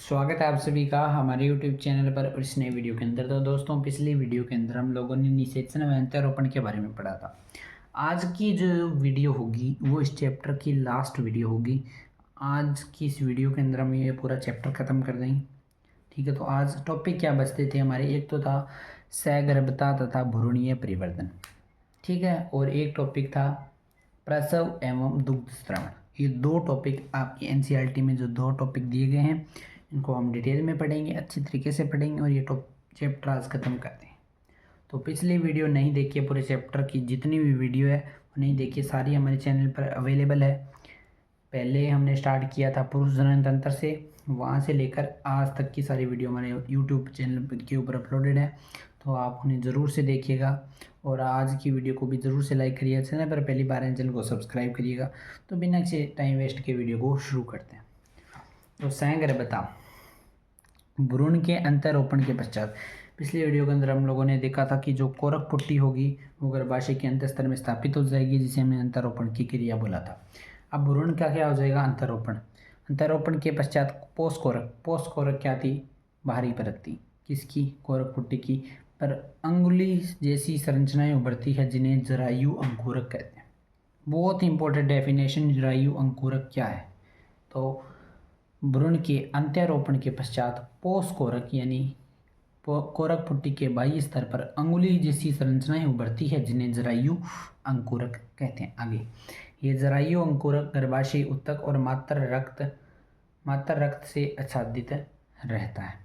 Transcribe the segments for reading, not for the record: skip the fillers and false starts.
स्वागत है आप सभी का हमारे YouTube चैनल पर और इस नए वीडियो के अंदर। तो दोस्तों, पिछली वीडियो के अंदर हम लोगों ने निषेचन व अंतरोपण के बारे में पढ़ा था। आज की जो वीडियो होगी वो इस चैप्टर की लास्ट वीडियो होगी। आज की इस वीडियो के अंदर हम ये पूरा चैप्टर ख़त्म कर देंगे। ठीक है, तो आज टॉपिक क्या बचते थे हमारे, एक तो था सगर्भता तथा भ्रूणीय परिवर्तन। ठीक है, और एक टॉपिक था प्रसव एवं दुग्ध स्राव। ये दो टॉपिक आपकी एनसीईआरटी में जो दो टॉपिक दिए गए हैं इनको हम डिटेल में पढ़ेंगे, अच्छी तरीके से पढ़ेंगे और ये चैप्टर आज खत्म करते हैं। तो पिछली वीडियो नहीं देखिए, पूरे चैप्टर की जितनी भी वीडियो है वो नहीं देखिए, सारी हमारे चैनल पर अवेलेबल है। पहले हमने स्टार्ट किया था पुरुष जनन तंत्र से, वहाँ से लेकर आज तक की सारी वीडियो हमारे यूट्यूब चैनल के ऊपर अपलोडेड है, तो आप उन्हें ज़रूर से देखिएगा। और आज की वीडियो को भी ज़रूर से लाइक करिएगा, चैनल पर पहली बार है चैनल को सब्सक्राइब करिएगा। तो बिना किसी टाइम वेस्ट के वीडियो को शुरू करते हैं। तो सगर्भता भ्रूण के अंतरोपण के पश्चात, पिछली वीडियो के अंदर हम लोगों ने देखा था कि जो कोरक पुट्टी होगी वो गर्भाशय के अंतस्तर में स्थापित हो जाएगी, जिसे हमने अंतरोपण की क्रिया बोला था। अब भ्रूण का क्या हो जाएगा, अंतरोपण। अंतरोपण के पश्चात पोस्ट कोरक क्या थी, बाहरी परत थी किसकी, कोरक पुट्टी की, पर अंगुली जैसी संरचनाएं उभरती है जिन्हें जरायु अंकुरक कहते हैं। बहुत इंपॉर्टेंट डेफिनेशन, जरायु अंकुरक क्या है। तो भ्रूण के अंत्यारोपण के पश्चात पोषकोरक यानी कोरक पुट्टी के बाह्य स्तर पर अंगुली जैसी संरचनाएं उभरती है जिन्हें जरायु अंकुरक कहते हैं। आगे ये जरायु अंकुरक गर्भाशय ऊतक और मात्र रक्त से आच्छादित रहता है।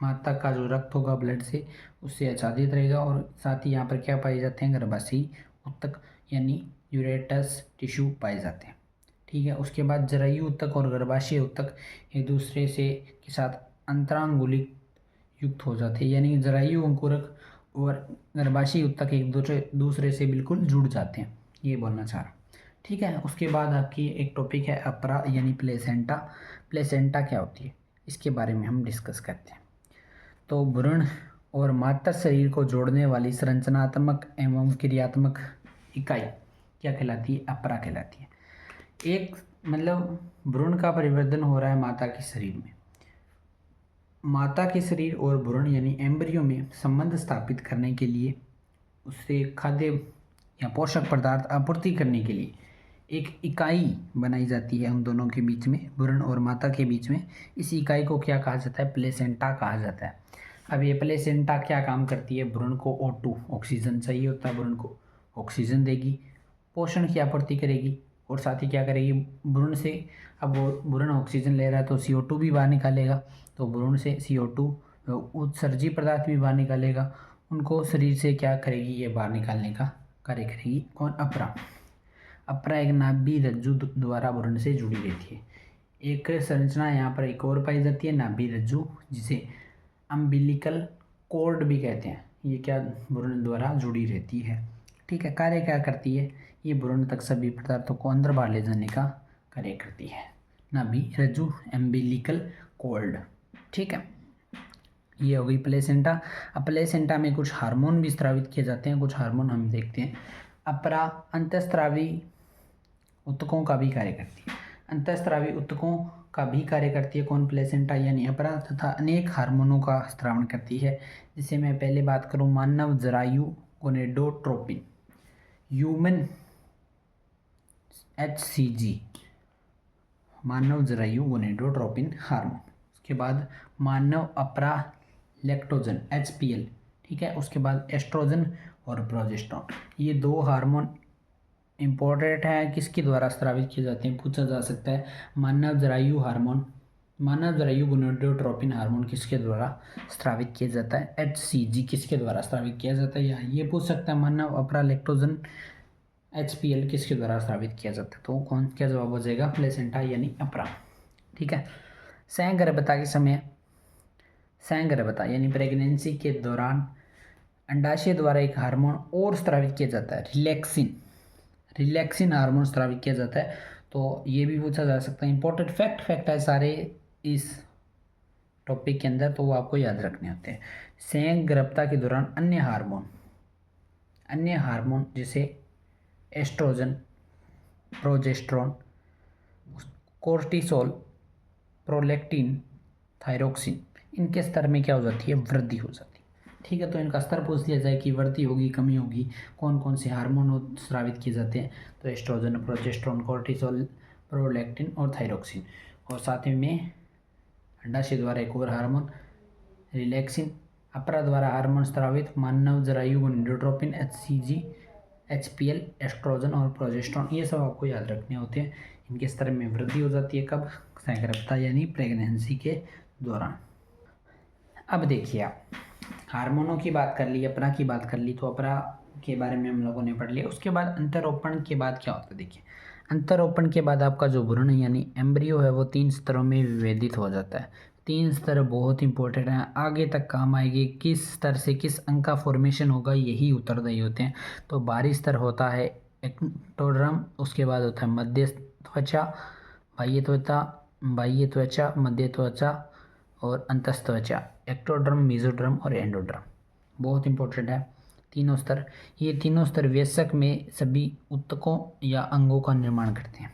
माता का जो रक्त होगा ब्लड से, उससे आच्छादित रहेगा। और साथ ही यहाँ पर क्या पाए जाते हैं, गर्भाशय ऊतक यानी यूरेटस टिश्यू पाए जाते हैं। ठीक है, उसके बाद जरायु ऊतक और गर्भाशय ऊतक एक दूसरे से के साथ अंतरांगुलिक युक्त हो जाते हैं, यानी जरायु अंकुरक और गर्भाशय ऊतक एक दूसरे से बिल्कुल जुड़ जाते हैं, ये बोलना चाह रहा। ठीक है, उसके बाद आपकी एक टॉपिक है अपरा यानी प्लेसेंटा। प्लेसेंटा क्या होती है, इसके बारे में हम डिस्कस करते हैं। तो भ्रूण और मातृ शरीर को जोड़ने वाली संरचनात्मक एवं क्रियात्मक इकाई क्या कहलाती है, अपरा कहलाती है। एक मतलब भ्रूण का परिवर्तन हो रहा है माता के शरीर में। माता के शरीर और भ्रूण यानी एम्ब्रियो में संबंध स्थापित करने के लिए, उससे खाद्य या पोषक पदार्थ आपूर्ति करने के लिए एक इकाई बनाई जाती है उन दोनों के बीच में, भ्रूण और माता के बीच में। इस इकाई को क्या कहा जाता है, प्लेसेंटा कहा जाता है। अब ये प्लेसेंटा क्या काम करती है, भ्रूण को O2 ऑक्सीजन चाहिए होता है, भ्रूण को ऑक्सीजन देगी, पोषण की आपूर्ति करेगी और साथ ही क्या करेगी, भ्रूण से, अब वो भ्रूण ऑक्सीजन ले रहा है तो CO2 भी बाहर निकालेगा, तो भ्रूण से CO2 उत्सर्जी पदार्थ भी बाहर निकालेगा। उनको शरीर से क्या करेगी, ये बाहर निकालने का कार्य करेगी। कौन, अपरा। अपरा एक नाभि रज्जु द्वारा भ्रूण से जुड़ी रहती है। एक संरचना यहाँ पर एक और पाई जाती है, नाभि रज्जु, जिसे अम्बिलिकल कॉर्ड भी कहते हैं। ये क्या भ्रूण द्वारा जुड़ी रहती है। ठीक है, कार्य क्या करती है, ये भ्रूण तक सभी पदार्थों को अंदर बाहर ले जाने का कार्य करती है, नाभि रज्जु, एम्बिलिकल कॉर्ड। ठीक है, ये हो गई प्लेसेंटा। अब प्लेसेंटा में कुछ हार्मोन भी स्रावित किए जाते हैं, कुछ हार्मोन हम देखते हैं। अपरा अंतःस्रावी ऊतकों का भी कार्य करती है, अंतःस्रावी ऊतकों का भी कार्य करती है कौन, प्लेसेंटा यानी अपरा, तथा अनेक हार्मोनों का स्रावण करती है। जिसे मैं पहले बात करूं, मानव जरायु गोनेडोट्रोपिन, ह्यूमन HCG, मानव जरायु गोनेडोट्रोपिन हार्मोन। उसके बाद मानव अपरा लैक्टोजन HPL। ठीक है, उसके बाद एस्ट्रोजन और प्रोजेस्टेरोन, ये दो हार्मोन इंपॉर्टेंट है, किसके द्वारा स्रावित किए जाते हैं, पूछा जा सकता है। मानव जरायु हार्मोन, मानव जरायु गोनेडोट्रोपिन हार्मोन किसके द्वारा स्रावित किया जाता है, HCG किसके द्वारा स्रावित किया जाता है, या ये पूछ सकता है मानव अपरा लैक्टोजन HPL किसके द्वारा स्रावित किया जाता है। तो कौन, क्या जवाब हो जाएगा, प्लेसेंटा यानी अपरा। ठीक है, सगर्भता के समय, सगर्भता यानी प्रेगनेंसी के दौरान अंडाशय द्वारा एक हार्मोन और स्रावित किया जाता है, रिलैक्सिन हार्मोन स्रावित किया जाता है। तो ये भी पूछा जा सकता है, इंपॉर्टेंट फैक्ट है सारे इस टॉपिक के अंदर, तो वो आपको याद रखने होते हैं। सगर्भता के दौरान अन्य हार्मोन जैसे oestrogen, progesterone, cortisol, prolactin thyroxine, इनके स्तर में क्या हो जाती है, वृद्धि हो जाती है। ठीक है, तो इनका स्तर पूछ लिया जाए कि वृद्धि होगी, कमी होगी, कौन कौन से हार्मोन स्रावित किए जाते हैं, तो एस्ट्रोजन, प्रोजेस्टेरोन, कोर्टिसोल, प्रोलैक्टिन और थायरोक्सिन। और साथ में अंडाशय द्वारा एक और हार्मोन रिलैक्सिन, अपरा द्वारा हार्मोन स्रावित मानव जरायु न्यूट्रोपिन, HCG, HPL, एस्ट्रोजन और प्रोजेस्टेरोन, ये सब आपको याद रखने होते हैं। इनके स्तर में वृद्धि हो जाती है कब, सैंगरभता यानी प्रेगनेंसी के दौरान। अब देखिए आप, हार्मोनों की बात कर ली, अपरा की बात कर ली, तो अपरा के बारे में हम लोगों ने पढ़ लिया। उसके बाद अंतरोपण के बाद क्या होता है, देखिए अंतरोपण के बाद आपका जो भ्रूण यानी एम्ब्रियो है वो 3 स्तरों में विभेदित हो जाता है। 3 स्तर बहुत इंपॉर्टेंट हैं, आगे तक काम आएगी। किस स्तर से किस अंग का फॉर्मेशन होगा यही उत्तरदायी होते हैं। तो बाहरी स्तर होता है एक्टोडर्म, उसके बाद होता है मध्य त्वचा, बाह्य त्वचा, मध्य त्वचा और अंतस्त्वचा, एक्टोडर्म, मेसोडर्म और एंडोडर्म, बहुत इंपॉर्टेंट है तीनों स्तर। ये तीनों स्तर वयस्क में सभी ऊतकों या अंगों का निर्माण करते हैं।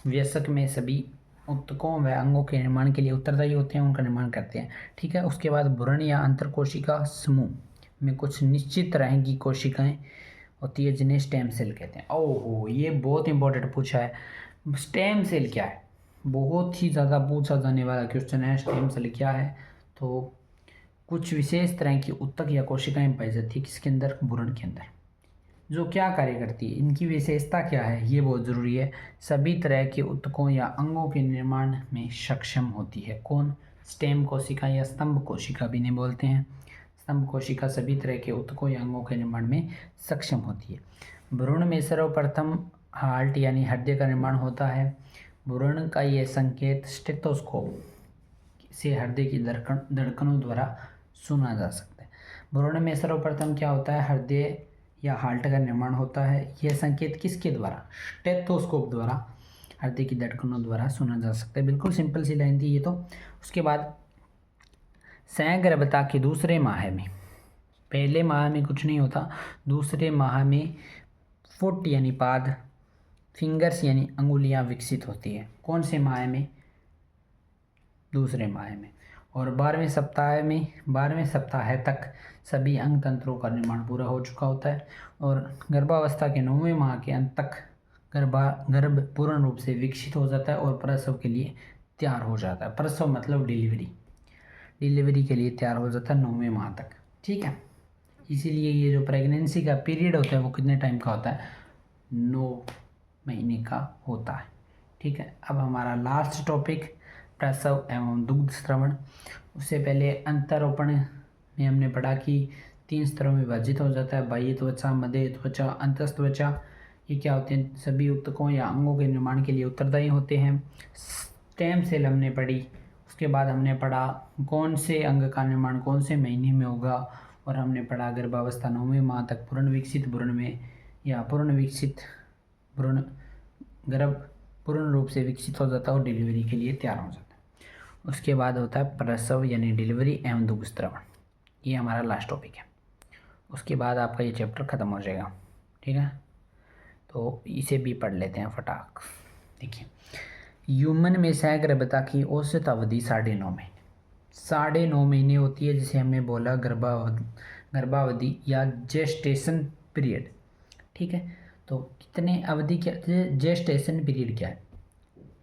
वयस्क में सभी ऊतकों व अंगों के निर्माण के लिए उत्तरदायी होते हैं, उनका निर्माण करते हैं। ठीक है, उसके बाद भ्रूण या अंतरकोशिका समूह में कुछ निश्चित तरह की कोशिकाएं होती है जिन्हें स्टेम सेल कहते हैं। ओहो, ये बहुत इंपॉर्टेंट पूछा है। स्टेम सेल क्या है, बहुत ही ज़्यादा पूछा जाने वाला क्वेश्चन है। स्टेम सेल क्या है, तो कुछ विशेष तरह की ऊतक या कोशिकाएं पाई जाती है किसके अंदर, भ्रूण के अंदर, जो क्या कार्य करती है, इनकी विशेषता क्या है, ये बहुत ज़रूरी है। सभी तरह के ऊतकों या अंगों के निर्माण में सक्षम होती है। कौन, स्टेम कोशिका या स्तंभ कोशिका भी नहीं बोलते हैं। स्तंभ कोशिका सभी तरह के ऊतकों या अंगों के निर्माण में सक्षम होती है। भ्रूण में सर्वप्रथम हार्ट यानी हृदय का निर्माण होता है। भ्रूण का ये संकेत स्टेथोस्कोप से हृदय की धड़कनों द्वारा सुना जा सकता है। भ्रूण में सर्वप्रथम क्या होता है, हृदय या हार्ट का निर्माण होता है। यह संकेत किसके द्वारा, स्टेथोस्कोप द्वारा, हृदय की धड़कनों द्वारा सुना जा सकता है। बिल्कुल सिंपल सी लाइन थी ये तो। उसके बाद सैंगर्भता के दूसरे माह में, पहले माह में कुछ नहीं होता, दूसरे माह में फुट यानी पाद, फिंगर्स यानी अंगुलियां विकसित होती है। कौन से माह में, दूसरे माह में। और 12वें सप्ताह तक सभी अंग तंत्रों का निर्माण पूरा हो चुका होता है। और गर्भावस्था के 9वें माह के अंत तक गर्भ पूर्ण रूप से विकसित हो जाता है और प्रसव के लिए तैयार हो जाता है। प्रसव मतलब डिलीवरी के लिए तैयार हो जाता है 9वें माह तक। ठीक है, इसीलिए ये जो प्रेगनेंसी का पीरियड होता है वो कितने टाइम का होता है, 9 महीने का होता है। ठीक है, अब हमारा लास्ट टॉपिक प्रसव एवं दुग्ध स्रवण। उससे पहले अंतरोपण में हमने पढ़ा कि 3 स्तरों में विभाजित हो जाता है, बाह्य त्वचा, मध्य त्वचा, अंतस्त्वचा। ये क्या होते हैं, सभी ऊतकों या अंगों के निर्माण के लिए उत्तरदायी होते हैं। स्टेम सेल हमने पढ़ी। उसके बाद हमने पढ़ा कौन से अंग का निर्माण कौन से महीने में होगा, और हमने पढ़ा गर्भावस्था 9वें माह तक पूर्ण विकसित भ्रूण में या पूर्ण विकसित भ्रूण गर्भ पूर्ण रूप से विकसित हो जाता है और डिलीवरी के लिए तैयार हो जाता है। उसके बाद होता है प्रसव यानी डिलीवरी एवं दुग्ध स्रवण। ये हमारा लास्ट टॉपिक है। उसके बाद आपका ये चैप्टर ख़त्म हो जाएगा। ठीक है, तो इसे भी पढ़ लेते हैं फटाक। देखिए, ह्यूमन में सहगर्भता की औसत अवधि 9.5 महीने, 9.5 महीने होती है, जिसे हमने बोला गर्भावधि या जेस्टेशन पीरियड। ठीक है, तो कितने अवधि क्या, जेस्टेशन पीरियड क्या है,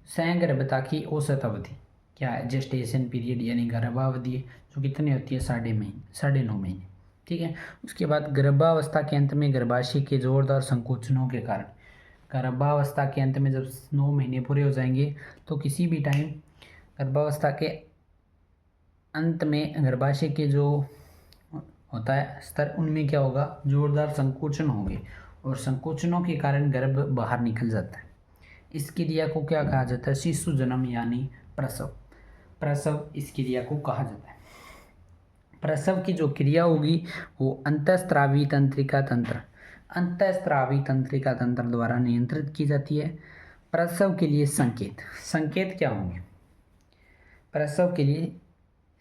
सहगर्भता की औसत अवधि क्या है, जेस्टेशन पीरियड यानी गर्भावधि, जो कितनी होती है, 9.5 महीने। ठीक है, उसके बाद गर्भावस्था के अंत में गर्भाशय के जोरदार संकुचनों के कारण, गर्भावस्था के अंत में जब 9 महीने पूरे हो जाएंगे तो किसी भी टाइम गर्भावस्था के अंत में गर्भाशय के जो होता है स्तर, उनमें क्या होगा, जोरदार संकुचन होंगे और संकुचनों के कारण गर्भ बाहर निकल जाता है। इस क्रिया को क्या कहा जाता है, शिशु जन्म यानी प्रसव इस क्रिया को कहा जाता है। प्रसव की जो क्रिया होगी वो अंतःस्रावी तंत्रिका तंत्र द्वारा नियंत्रित की जाती है। प्रसव के लिए संकेत क्या होंगे, प्रसव के लिए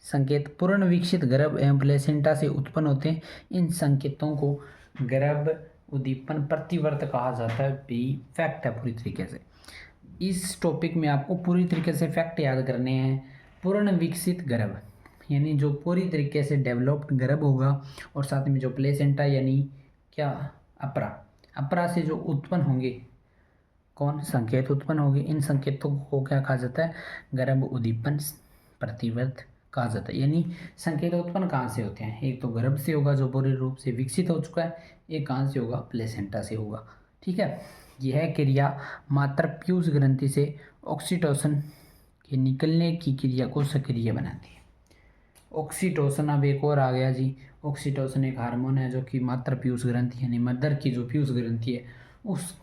संकेत पूर्ण विकसित गर्भ एवं प्लेसेंटा से उत्पन्न होते हैं। इन संकेतों को गर्भ उद्दीपन प्रतिवर्त कहा जाता है। भी फैक्ट है पूरी तरीके से। इस टॉपिक में आपको पूरी तरीके से फैक्ट याद करने हैं। पूर्ण विकसित गर्भ यानी जो पूरी तरीके से डेवलप्ड गर्भ होगा, और साथ में जो प्लेसेंटा यानी क्या, अपरा, अपरा से जो उत्पन्न होंगे कौन, संकेत उत्पन्न होंगे। इन संकेतों को क्या कहा जाता है, गर्भ उद्दीपन प्रतिवर्त कहा जाता है। यानी संकेत उत्पन्न कहाँ से होते हैं, एक तो गर्भ से होगा जो पूरे रूप से विकसित हो चुका है, एक कहाँ से होगा, प्लेसेंटा से होगा। ठीक है, यह क्रिया मात्र पीयूष ग्रंथि से ऑक्सीटोसिन के निकलने की क्रिया को सक्रिय बनाती है। ऑक्सीटोसिन, अब एक और आ गया जी। ऑक्सीटोसिन एक हार्मोन है जो कि मात्र पीयूष ग्रंथि यानी मदर की जो पीयूष ग्रंथि है उस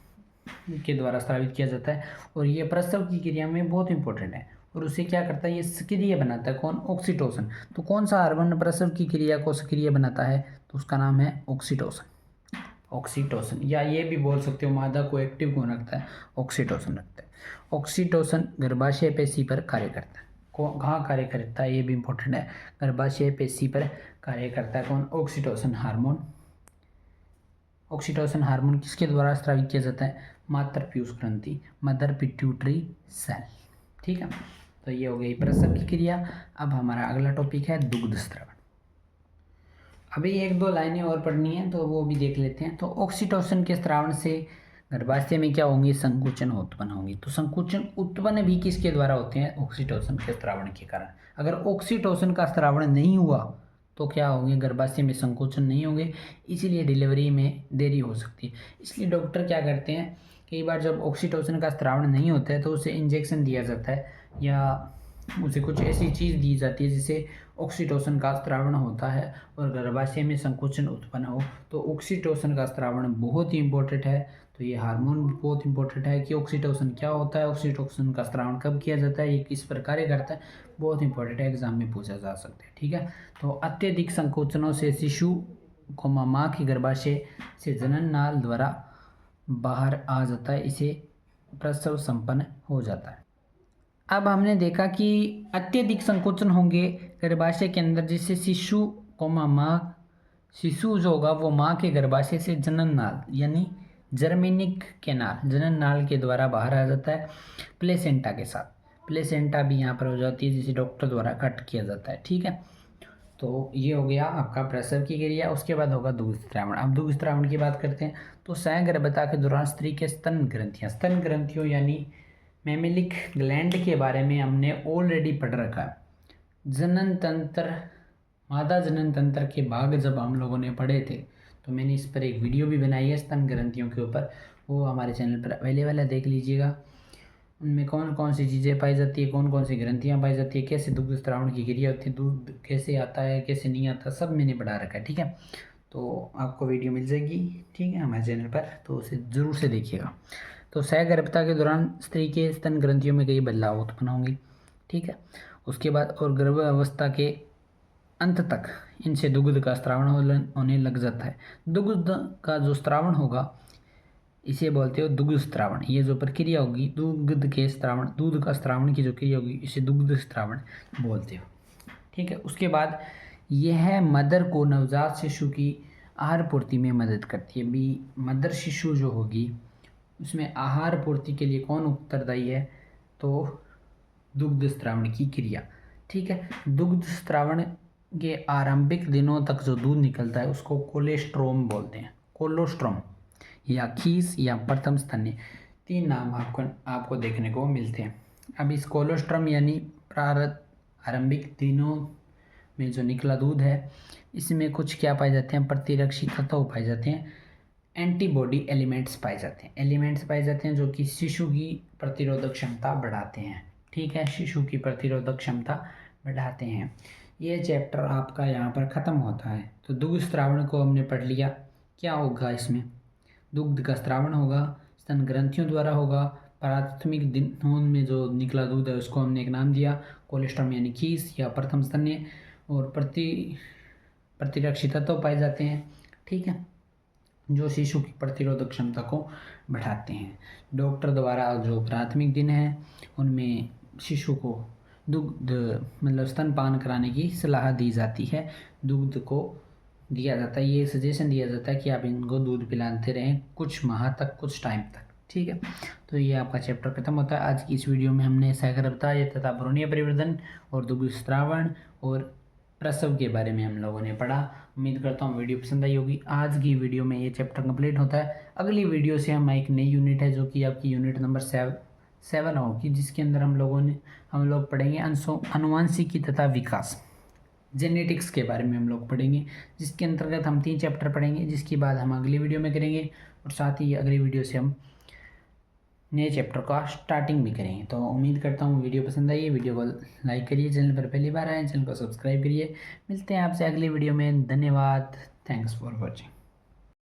के द्वारा स्रावित किया जाता है, और ये प्रसव की क्रिया में बहुत इंपॉर्टेंट है। और उसे क्या करता है, ये सक्रिय बनाता है, कौन, ऑक्सीटोसिन। तो कौन सा हार्मोन प्रसव की क्रिया को सक्रिय बनाता है, तो उसका नाम है ऑक्सीटोसिन। ऑक्सीटोसिन, या ये भी बोल सकते हो मादा को एक्टिव कौन रखता है, ऑक्सीटोसिन रखता है। ऑक्सीटोसिन गर्भाशय पेशी पर कार्य करता है, कहाँ कार्य करता है, ये भी इंपॉर्टेंट है, गर्भाशय पेशी पर कार्य करता है कौन, ऑक्सीटोसिन हार्मोन। ऑक्सीटोसिन हार्मोन किसके द्वारा स्रावित किया जाता है, मात्र पीयूष ग्रंथि, मदर पिट्यूटरी सेल। ठीक है, तो ये हो गई प्रसव की क्रिया। अब हमारा अगला टॉपिक है दुग्ध स्रावण। अभी एक दो लाइनें और पढ़नी है तो वो भी देख लेते हैं। तो ऑक्सीटोसिन के स्रावण से गर्भाशय में क्या होंगी, संकुचन उत्पन्न होंगी। तो संकुचन उत्पन्न भी किसके द्वारा होते हैं, ऑक्सीटोसिन के स्रावण के कारण। अगर ऑक्सीटोसिन का स्रावण नहीं हुआ तो क्या होंगे, गर्भाशय में संकोचन नहीं होंगे, इसीलिए डिलीवरी में देरी हो सकती है। इसलिए डॉक्टर क्या करते हैं, कई बार जब ऑक्सीटोसिन का स्रावण नहीं होता है तो उसे इंजेक्शन दिया जाता है या उसे कुछ ऐसी चीज़ दी जाती है जिससे ऑक्सीटोसिन का स्रावण होता है और गर्भाशय में संकोचन उत्पन्न हो। तो ऑक्सीटोसिन का स्रावण बहुत ही इंपॉर्टेंट है। तो ये हार्मोन बहुत इंपॉर्टेंट है कि ऑक्सीटोसिन क्या होता है, ऑक्सीटोसिन का स्रावण कब किया जाता है, ये किस प्रकार करता है, बहुत इंपॉर्टेंट है, एग्जाम में पूछा जा सकता है। ठीक है, तो अत्यधिक संकोचनों से शिशु को माँ के गर्भाशय से जनन नाल द्वारा बाहर आ जाता है, इसे प्रसव संपन्न हो जाता है। अब हमने देखा कि अत्यधिक संकोचन होंगे गर्भाशय के अंदर, जिससे शिशु को माँ, शिशु जो होगा वो माँ के गर्भाशय से जनन नाल यानी जर्मेनिक कैनाल, जनन नाल के द्वारा बाहर आ जाता है प्लेसेंटा के साथ। प्लेसेंटा भी यहाँ पर हो जाती है जिसे डॉक्टर द्वारा कट किया जाता है। ठीक है, तो ये हो गया आपका प्रसव की क्रिया। उसके बाद होगा दुग्ध स्रावण। अब दुग्ध स्रावण की बात करते हैं तो सहगर्भता के दौरान स्त्री के स्तन ग्रंथियाँ, स्तन ग्रंथियों यानी मैमेलिक ग्लैंड के बारे में हमने ऑलरेडी पढ़ रखा है। जनन तंत्र, मादा जनन तंत्र के भाग जब हम लोगों ने पढ़े थे तो मैंने इस पर एक वीडियो भी बनाई है स्तन ग्रंथियों के ऊपर, वो हमारे चैनल पर अवेलेबल है, देख लीजिएगा। उनमें कौन कौन सी चीज़ें पाई जाती है, कौन कौन सी ग्रंथियाँ पाई जाती है, कैसे दुग्ध स्रावण की क्रिया होती है, दूध कैसे आता है कैसे नहीं आता, सब मैंने पढ़ा रखा है। ठीक है, तो आपको वीडियो मिल जाएगी, ठीक है, हमारे चैनल पर, तो उसे ज़रूर से देखिएगा। तो सहगर्भता के दौरान स्त्री के स्तन ग्रंथियों में कई बदलाव उत्पन्न होंगे। ठीक है, उसके बाद और गर्भ अवस्था के अंत तक इनसे दुग्ध का स्रावण होने लग जाता है। दुग्ध का जो स्रावण होगा इसे बोलते हो दुग्ध स्रावण। ये जो प्रक्रिया होगी दुग्ध के स्रावण, दूध का स्रावण की जो क्रिया होगी इसे दुग्ध स्रावण बोलते हो। ठीक है, उसके बाद यह मदर को नवजात शिशु की आहार पूर्ति में मदद करती है। भी मदर शिशु जो होगी उसमें आहार पूर्ति के लिए कौन उत्तरदायी है, तो दुग्ध स्रावण की क्रिया। ठीक है, दुग्ध स्रावण के आरंभिक दिनों तक जो दूध निकलता है उसको कोलेस्ट्रोम बोलते हैं। कोलोस्ट्रोम या खीस या प्रथम स्तन्य, तीन नाम आपको देखने को मिलते हैं। अब इस कोलोस्ट्रोम यानी आरंभिक दिनों में जो निकला दूध है इसमें कुछ क्या पाए जाते हैं, प्रतिरक्षी तत्व पाए जाते हैं, एंटीबॉडी एलिमेंट्स पाए जाते हैं, एलिमेंट्स पाए जाते हैं जो कि शिशु की प्रतिरोधक क्षमता बढ़ाते हैं। ठीक है, शिशु की प्रतिरोधक क्षमता बढ़ाते हैं। ये चैप्टर आपका यहाँ पर ख़त्म होता है। तो दुग्ध स्रावण को हमने पढ़ लिया, क्या होगा इसमें, दुग्ध का स्रावण होगा, स्तन ग्रंथियों द्वारा होगा, प्राथमिक दिनों में जो निकला दूध है उसको हमने एक नाम दिया कोलेस्ट्रॉम यानी खीस या प्रथम स्तन्य, और प्रतिरक्षी तत्व पाए जाते हैं। ठीक है, जो शिशु की प्रतिरोधक क्षमता को बढ़ाते हैं। डॉक्टर द्वारा जो प्राथमिक दिन है उनमें शिशु को दुग्ध मतलब स्तनपान कराने की सलाह दी जाती है, दुग्ध को दिया जाता है, ये सजेशन दिया जाता है कि आप इनको दूध पिलाते रहें कुछ माह तक, कुछ टाइम तक। ठीक है, तो ये आपका चैप्टर खत्म होता है। आज की इस वीडियो में हमने सहगर्भता तथा भ्रूणीय परिवर्धन और दुग्धस्रावण और प्रसव के बारे में हम लोगों ने पढ़ा। उम्मीद करता हूँ वीडियो पसंद आई होगी। आज की वीडियो में ये चैप्टर कंप्लीट होता है। अगली वीडियो से हम एक नई यूनिट है जो कि आपकी यूनिट नंबर 7 होगी, जिसके अंदर हम लोग पढ़ेंगे अनुवांशिकी तथा विकास, जेनेटिक्स के बारे में हम लोग पढ़ेंगे, जिसके अंतर्गत हम 3 चैप्टर पढ़ेंगे, जिसकी बात हम अगली वीडियो में करेंगे। और साथ ही अगली वीडियो से हम नए चैप्टर का स्टार्टिंग भी करेंगे। तो उम्मीद करता हूँ वीडियो पसंद आई है। वीडियो को लाइक करिए, चैनल पर पहली बार आए चैनल को सब्सक्राइब करिए। मिलते हैं आपसे अगली वीडियो में। धन्यवाद। Thanks for watching.